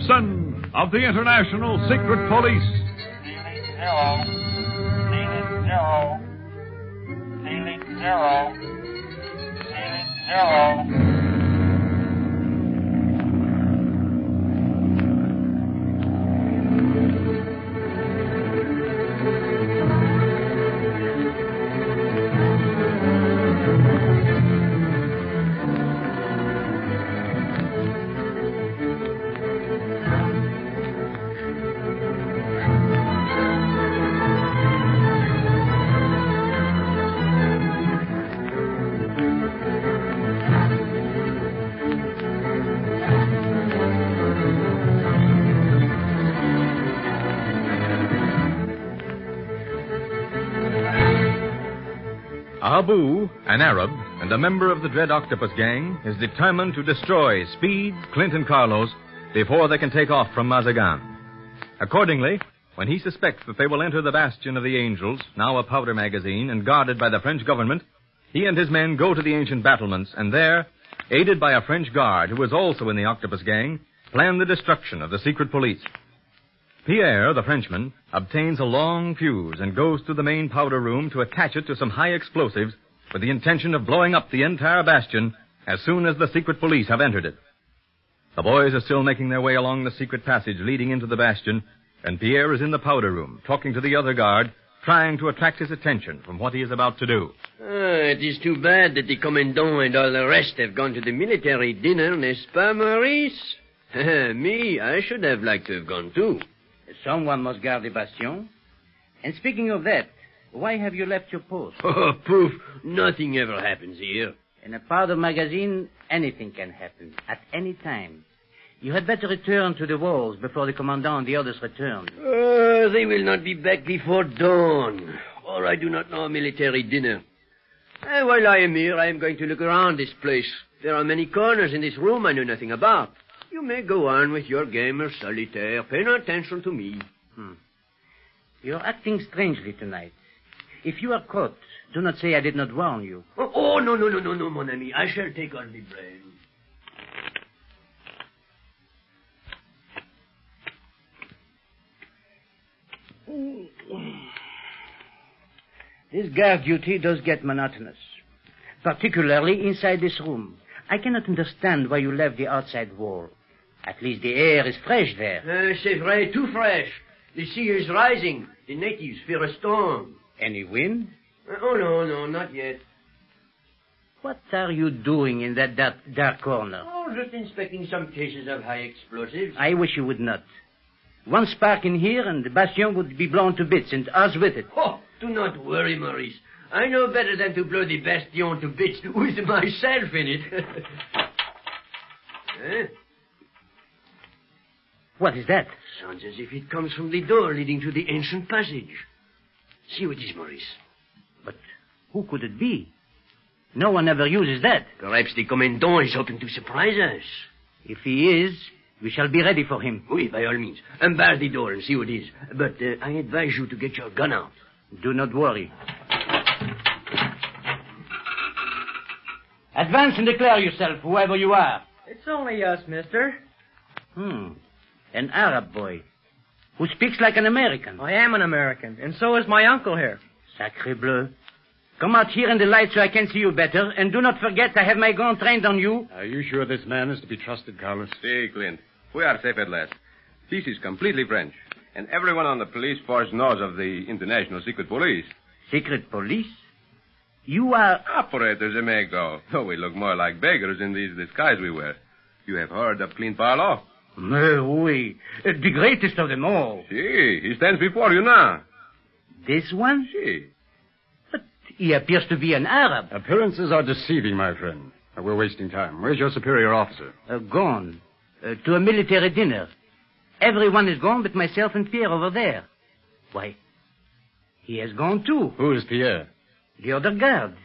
Gibson of the International Secret Police. Zero. Ceiling zero. Ceiling zero. Ceiling zero. Abu, an Arab and a member of the Dread Octopus Gang, is determined to destroy Speed, Clint, and Carlos before they can take off from Mazagan. Accordingly, when he suspects that they will enter the Bastion of the Angels, now a powder magazine and guarded by the French government, he and his men go to the ancient battlements and there, aided by a French guard who is also in the Octopus Gang, plan the destruction of the secret police. Pierre, the Frenchman, obtains a long fuse and goes to the main powder room to attach it to some high explosives with the intention of blowing up the entire bastion as soon as the secret police have entered it. The boys are still making their way along the secret passage leading into the bastion, and Pierre is in the powder room, talking to the other guard, trying to attract his attention from what he is about to do. It is too bad that the commandant and all the rest have gone to the military dinner, n'est-ce pas, Maurice? Me, I should have liked to have gone too. Someone must guard the bastion. And speaking of that, why have you left your post? Oh, poof. Nothing ever happens here. In a powder magazine, anything can happen, at any time. You had better return to the walls before the commandant and the others return. They will not be back before dawn. Or I do not know a military dinner. While I am here, I am going to look around this place. There are many corners in this room I know nothing about. You may go on with your game of solitaire. Pay no attention to me. You're acting strangely tonight. If you are caught, do not say I did not warn you. Oh, no, mon ami. I shall take all the blame. This guard duty does get monotonous, particularly inside this room. I cannot understand why you left the outside wall. At least the air is fresh there. C'est vrai, too fresh. The sea is rising. The natives fear a storm. Any wind? Oh, no, not yet. What are you doing in that dark corner? Oh, just inspecting some cases of high explosives. I wish you would not. One spark in here and the bastion would be blown to bits, and us with it. Oh, do not worry, Maurice. I know better than to blow the bastion to bits with myself in it. What is that? Sounds as if it comes from the door leading to the ancient passage. See what it is, Maurice. But who could it be? No one ever uses that. Perhaps the commandant is hoping to surprise us. If he is, we shall be ready for him. Oui, by all means. Unbar the door and see what it is. But I advise you to get your gun out. Do not worry. Advance and declare yourself, whoever you are. It's only us, mister. An Arab boy who speaks like an American. I am an American, and so is my uncle here. Sacre bleu. Come out here in the light so I can see you better, and do not forget I have my gun trained on you. Are you sure this man is to be trusted, Carlos? See, Clint, we are safe at last. This is completely French, and everyone on the police force knows of the International Secret Police. Secret police? You are... Operators, amigo. Oh, we look more like beggars in these disguises we wear. You have heard of Clint Barlow? Oui. The greatest of them all. Si, he stands before you now. This one? Si. But he appears to be an Arab. Appearances are deceiving, my friend. We're wasting time. Where's your superior officer? Gone. To a military dinner. Everyone is gone but myself and Pierre over there. Why, he has gone too. Who is Pierre? The other guard.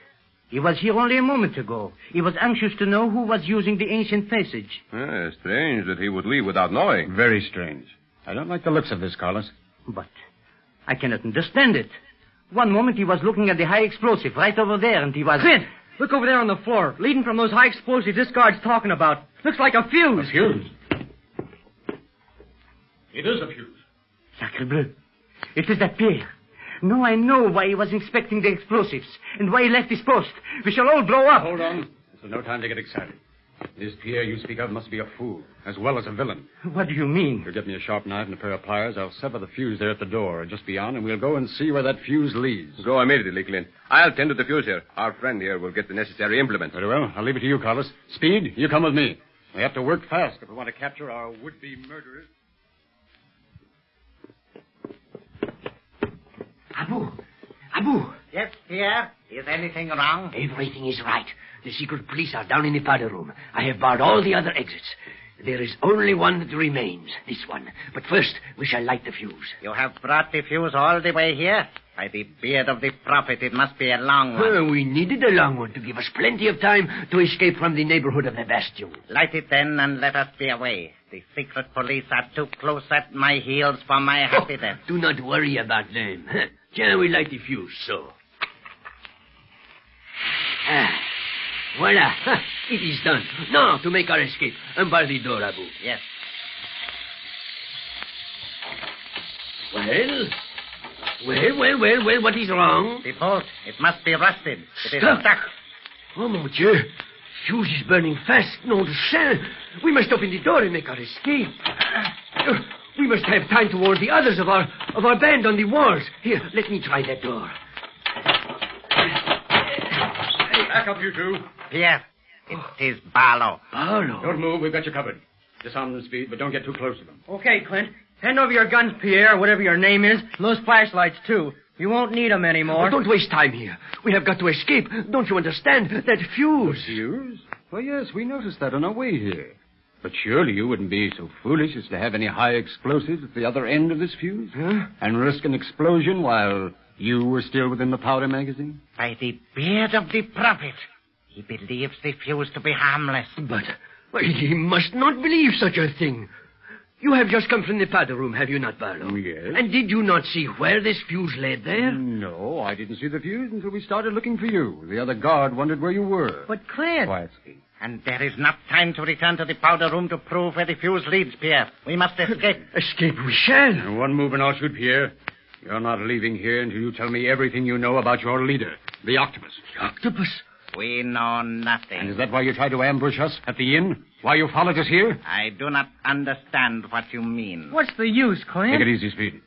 He was here only a moment ago. He was anxious to know who was using the ancient passage. Strange that he would leave without knowing. Very strange. I don't like the looks of this, Carlos. But I cannot understand it. One moment he was looking at the high explosive right over there, and he was... Clint, look over there on the floor, leading from those high explosives this guard's talking about. Looks like a fuse. A fuse? It is a fuse. Sacre bleu. It is that Pierre. Now I know why he was inspecting the explosives and why he left his post. We shall all blow up. Hold on. This is no time to get excited. This Pierre you speak of must be a fool, as well as a villain. What do you mean? You get me a sharp knife and a pair of pliers, I'll sever the fuse there at the door, just beyond, and we'll go and see where that fuse leads. Go immediately, Clint. I'll tend to the fuse here. Our friend here will get the necessary implements. Very well. I'll leave it to you, Carlos. Speed, you come with me. We have to work fast if we want to capture our would-be murderers. Abu. Yes, Pierre? Is anything wrong? Everything is right. The secret police are down in the powder room. I have barred all the other exits. There is only one that remains, this one. But first, we shall light the fuse. You have brought the fuse all the way here? By the beard of the prophet, it must be a long one. We needed a long one to give us plenty of time to escape from the neighborhood of the bastion. Light it then and let us be away. The secret police are too close at my heels for my happiness. Do not worry about them. Shall we light the fuse, so? Voila. It is done. Now, to make our escape. Unbar the door, Abu. Yes. Well, what is wrong? The bolt. It must be rusted. It is Stuck. stuck. Oh, mon Dieu. Fuse is burning fast. Nom de chien. We must open the door and make our escape. We must have time to warn the others of our band on the walls. Here, let me try that door. Back up, you two. Pierre, it is Barlow. Barlow? Don't move. We've got you covered. Disarm them, Speed, but don't get too close to them. Okay, Clint. Hand over your guns, Pierre, whatever your name is. And those flashlights, too. You won't need them anymore. Don't waste time here. We have got to escape. Don't you understand? That fuse. Fuse? Well, yes, we noticed that on our way here. But surely you wouldn't be so foolish as to have any high explosives at the other end of this fuse? Huh? And risk an explosion while you were still within the powder magazine? By the beard of the prophet, he believes the fuse to be harmless. But he must not believe such a thing. You have just come from the powder room, have you not, Barlow? Yes. And did you not see where this fuse led there? No, I didn't see the fuse until we started looking for you. The other guard wondered where you were. But, Clint... Quiet, Speed. And there is not time to return to the powder room to prove where the fuse leads, Pierre. We must escape. Escape we shall. And one move and I'll shoot Pierre. You're not leaving here until you tell me everything you know about your leader, the octopus. The octopus? We know nothing. And is that why you tried to ambush us at the inn? Why you followed us here? I do not understand what you mean. What's the use, Clint? Take it easy, Speed.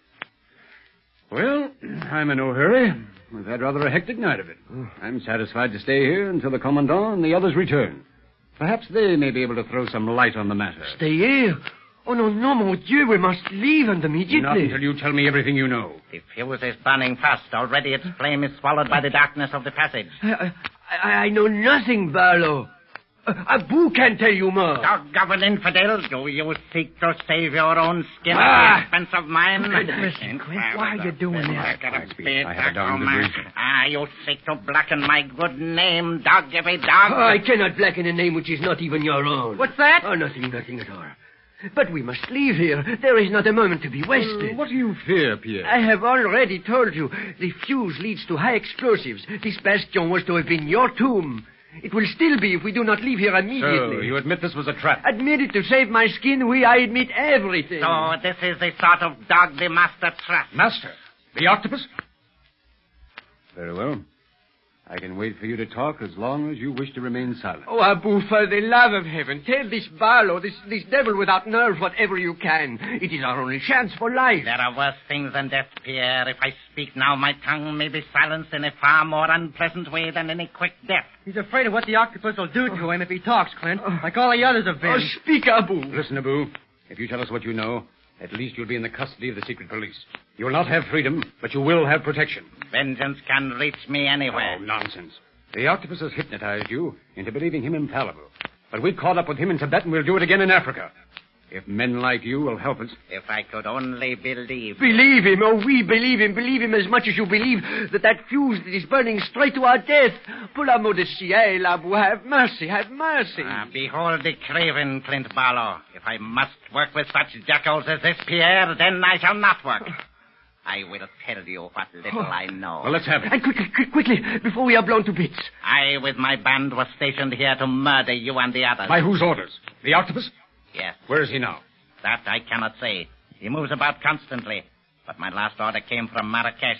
Well, I'm in no hurry. We've had rather a hectic night of it. I'm satisfied to stay here until the commandant and the others return. Perhaps they may be able to throw some light on the matter. Stay here? Oh, no, mon Dieu, we must leave and immediately. Not until you tell me everything you know. The fuse is burning fast. Already its flame is swallowed by the darkness of the passage. I know nothing, Barlow. Abu can tell you more. Dog of an infidel, do you seek to save your own skin Ah! at the expense of mine? Listen, Clint, why are you doing this? I have a down to brief. You seek to blacken my good name, dog of a dog. I cannot blacken a name which is not even your own. What's that? Oh, nothing at all. But we must leave here. There is not a moment to be wasted. What do you fear, Pierre? I have already told you. The fuse leads to high explosives. This bastion was to have been your tomb. It will still be if we do not leave here immediately. So, you admit this was a trap? Admit it to save my skin, I admit everything. So this is the sort of dog the master trusts. Master? The octopus? Very well. I can wait for you to talk as long as you wish to remain silent. Oh, Abu, for the love of heaven, tell this Barlow, this devil without nerve, whatever you can. It is our only chance for life. There are worse things than death, Pierre. If I speak now, my tongue may be silenced in a far more unpleasant way than any quick death. He's afraid of what the octopus will do to him if he talks, Clint, like all the others have been. Oh, speak, Abu. Listen, Abu. If you tell us what you know, at least you'll be in the custody of the secret police. You will not have freedom, but you will have protection. Vengeance can reach me anywhere. Oh, nonsense. The octopus has hypnotized you into believing him infallible. But we've caught up with him in Tibet, and we'll do it again in Africa. If men like you will help us. If I could only believe. Believe him, oh, we believe him. Believe him as much as you believe that fuse that is burning straight to our death. Pour l'amour de ciel, Abu, have mercy, have mercy. Behold the craven, Clint Barlow. If I must work with such jackals as this, Pierre, then I shall not work. I will tell you what little I know. Well, let's have it. And quickly, before we are blown to bits. I, with my band, was stationed here to murder you and the others. By whose orders? The octopus? Yes. Where is he now? That I cannot say. He moves about constantly. But my last order came from Marrakesh.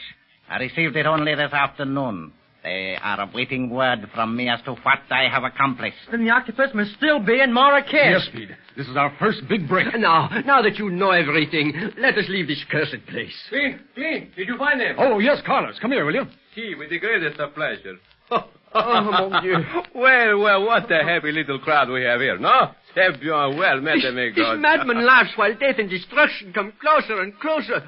I received it only this afternoon. They are awaiting word from me as to what I have accomplished. Then the octopus must still be in Marrakesh. Yes, Speed. This is our first big break. Now that you know everything, let us leave this cursed place. Clint, did you find him? Oh, yes, Carlos. Come here, will you? Si, with the greatest of pleasure. Oh, mon Dieu. Well, what a happy little crowd we have here, no? C'est bien well, mes amigos. This madman laughs while death and destruction come closer and closer.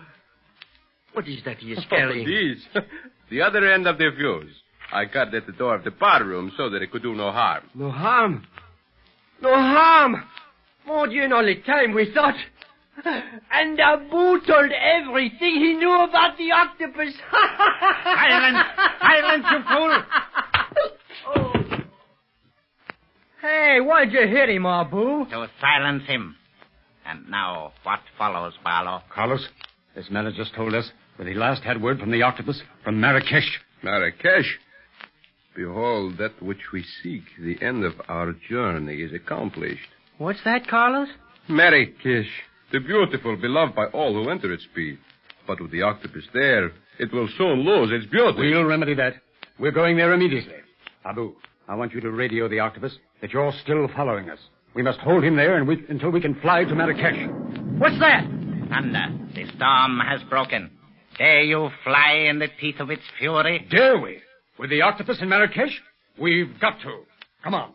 What is that he is carrying? This. The other end of the fuse. I cut at the door of the bar room so that it could do no harm. No harm. No harm. Mon Dieu, all the time we thought. And Abu told everything he knew about the octopus. Silence, you fool! Oh. Hey, why'd you hit him, Abu? To silence him. And now, what follows, Barlow? Carlos, this man has just told us that he last had word from the octopus from Marrakesh. Marrakesh? Behold, that which we seek, the end of our journey, is accomplished. What's that, Carlos? Marrakesh, the beautiful, beloved by all who enter its speed. But with the octopus there, it will soon lose its beauty. We'll remedy that. We're going there immediately. Abu, I want you to radio the octopus that you're still following us. We must hold him there until we can fly to Marrakesh. What's that? Thunder, the storm has broken. Dare you fly in the teeth of its fury? Dare we? With the octopus in Marrakesh? We've got to. Come on.